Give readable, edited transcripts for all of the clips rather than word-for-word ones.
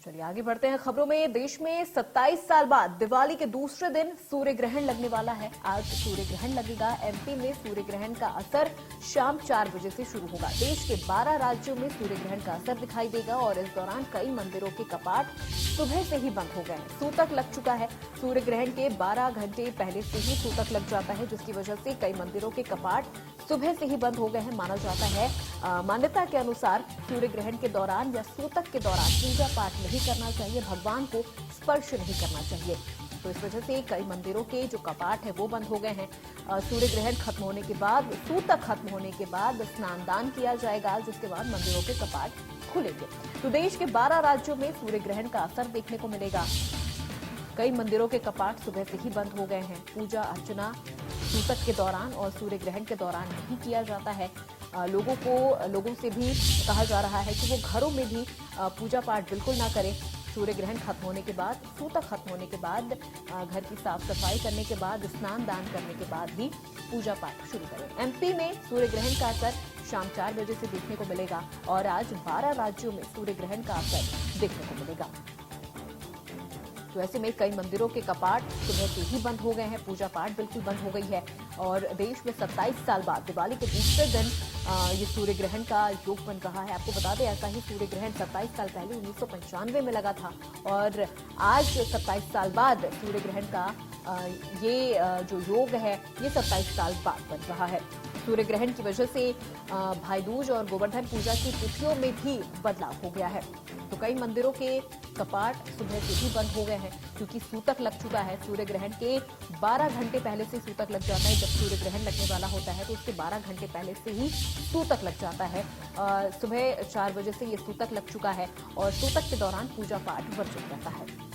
चलिए आगे बढ़ते हैं खबरों में। देश में 27 साल बाद दिवाली के दूसरे दिन सूर्य ग्रहण लगने वाला है। आज सूर्य ग्रहण लगेगा। एमपी में सूर्य ग्रहण का असर शाम 4 बजे से शुरू होगा। देश के 12 राज्यों में सूर्य ग्रहण का असर दिखाई देगा और इस दौरान कई मंदिरों के कपाट सुबह से ही बंद हो गए हैं। सूतक लग चुका है। सूर्य ग्रहण के 12 घंटे पहले से ही सूतक लग जाता है, जिसकी वजह से कई मंदिरों के कपाट सुबह से ही बंद हो गए हैं। माना जाता है, मान्यता के अनुसार सूर्य ग्रहण के दौरान या सूतक के दौरान पूजा पाठ नहीं करना चाहिए, भगवान को स्पर्श नहीं करना चाहिए। तो इस वजह से कई मंदिरों के जो कपाट है वो बंद हो गए हैं। सूर्य ग्रहण खत्म होने के बाद, सूतक खत्म होने के बाद स्नान दान किया जाएगा, जिसके बाद मंदिरों के कपाट खुलेंगे। तो देश के 12 राज्यों में सूर्य ग्रहण का असर देखने को मिलेगा। कई मंदिरों के कपाट सुबह से ही बंद हो गए हैं। पूजा अर्चना सूतक के दौरान और सूर्य ग्रहण के दौरान नहीं किया जाता है। लोगों से भी कहा जा रहा है कि वो घरों में भी पूजा पाठ बिल्कुल ना करें। सूर्य ग्रहण खत्म होने के बाद, सूतक खत्म होने के बाद घर की साफ सफाई करने के बाद, स्नान दान करने के बाद ही पूजा पाठ शुरू करें। एमपी में सूर्य ग्रहण का असर शाम 4 बजे से देखने को मिलेगा और आज 12 राज्यों में सूर्य ग्रहण का असर देखने को मिलेगा। तो ऐसे में कई मंदिरों के कपाट सुबह से ही बंद हो गए हैं। पूजा पाठ बिल्कुल बंद हो गई है और देश में 27 साल बाद दिवाली के दूसरे दिन ये सूर्य ग्रहण का योग बन रहा है। आपको बता दें, ऐसा ही सूर्य ग्रहण 27 साल पहले 1995 में लगा था और आज 27 साल बाद सूर्य ग्रहण का ये जो योग है ये 27 साल बाद बन रहा है। सूर्य ग्रहण की वजह से भाई दूज और गोवर्धन पूजा की तिथियों में भी बदलाव हो गया है। तो कई मंदिरों के कपाट सुबह से ही बंद हो गए हैं क्योंकि सूतक लग चुका है। सूर्य ग्रहण के 12 घंटे पहले से सूतक लग जाता है। जब सूर्य ग्रहण लगने वाला होता है तो उसके 12 घंटे पहले से ही सूतक लग जाता है। सुबह 4 बजे से ये सूतक लग चुका है और सूतक के दौरान पूजा पाठ वर्जित रहता है।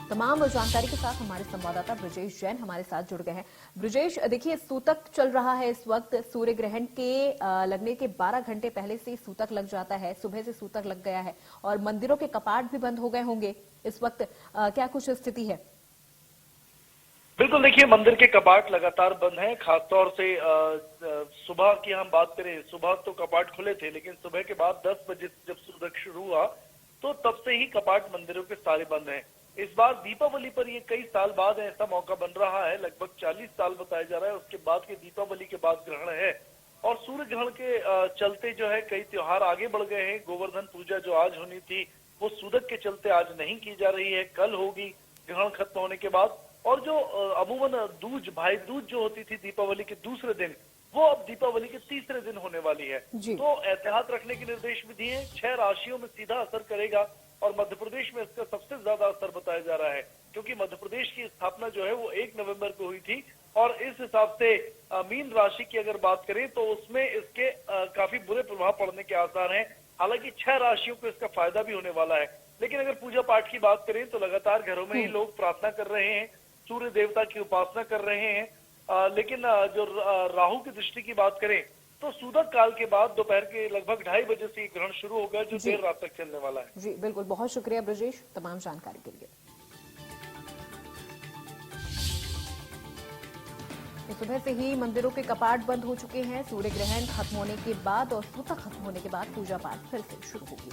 तमाम जानकारी के साथ हमारे संवाददाता ब्रजेश जैन हमारे साथ जुड़ गए हैं। ब्रजेश, देखिए सूतक चल रहा है इस वक्त। सूर्य ग्रहण के लगने के 12 घंटे पहले से सूतक लग जाता है। सुबह से सूतक लग गया है और मंदिरों के कपाट भी बंद हो गए होंगे इस वक्त। क्या कुछ स्थिति है? बिल्कुल, देखिए मंदिर के कपाट लगातार बंद हैं। खासतौर से सुबह की हम बात करें, सुबह तो कपाट खुले थे, लेकिन सुबह के बाद 10 बजे जब सूतक शुरू हुआ तो तब से ही कपाट मंदिरों के सारे बंद हैं। इस बार दीपावली पर ये कई साल बाद ऐसा मौका बन रहा है। लगभग 40 साल बताया जा रहा है उसके बाद के दीपावली के बाद ग्रहण है और सूर्य ग्रहण के चलते जो है कई त्योहार आगे बढ़ गए हैं। गोवर्धन पूजा जो आज होनी थी वो सूतक के चलते आज नहीं की जा रही है, कल होगी ग्रहण खत्म होने के बाद। और जो अमूमन दूज, भाई दूज जो होती थी दीपावली के दूसरे दिन, वो अब दीपावली के तीसरे दिन होने वाली है। तो एहतियात रखने के निर्देश भी दिए। 6 राशियों में सीधा असर करेगा और मध्य प्रदेश में इसका सबसे ज्यादा असर बताया जा रहा है क्योंकि मध्य प्रदेश की स्थापना जो है वो 1 नवंबर को हुई थी और इस हिसाब से मीन राशि की अगर बात करें तो उसमें इसके काफी बुरे प्रभाव पड़ने के आसार हैं। हालांकि 6 राशियों को इसका फायदा भी होने वाला है। लेकिन अगर पूजा पाठ की बात करें तो लगातार घरों में ही लोग प्रार्थना कर रहे हैं, सूर्य देवता की उपासना कर रहे हैं। लेकिन जो राहु की दृष्टि की बात करें तो सूतक काल के बाद दोपहर के लगभग 2:30 बजे से ग्रहण शुरू होगा जो देर रात तक चलने वाला है। जी बिल्कुल, बहुत शुक्रिया ब्रजेश तमाम जानकारी के लिए। तो सुबह से ही मंदिरों के कपाट बंद हो चुके हैं। सूर्य ग्रहण खत्म होने के बाद और सूतक खत्म होने के बाद पूजा पाठ फिर से शुरू होगी।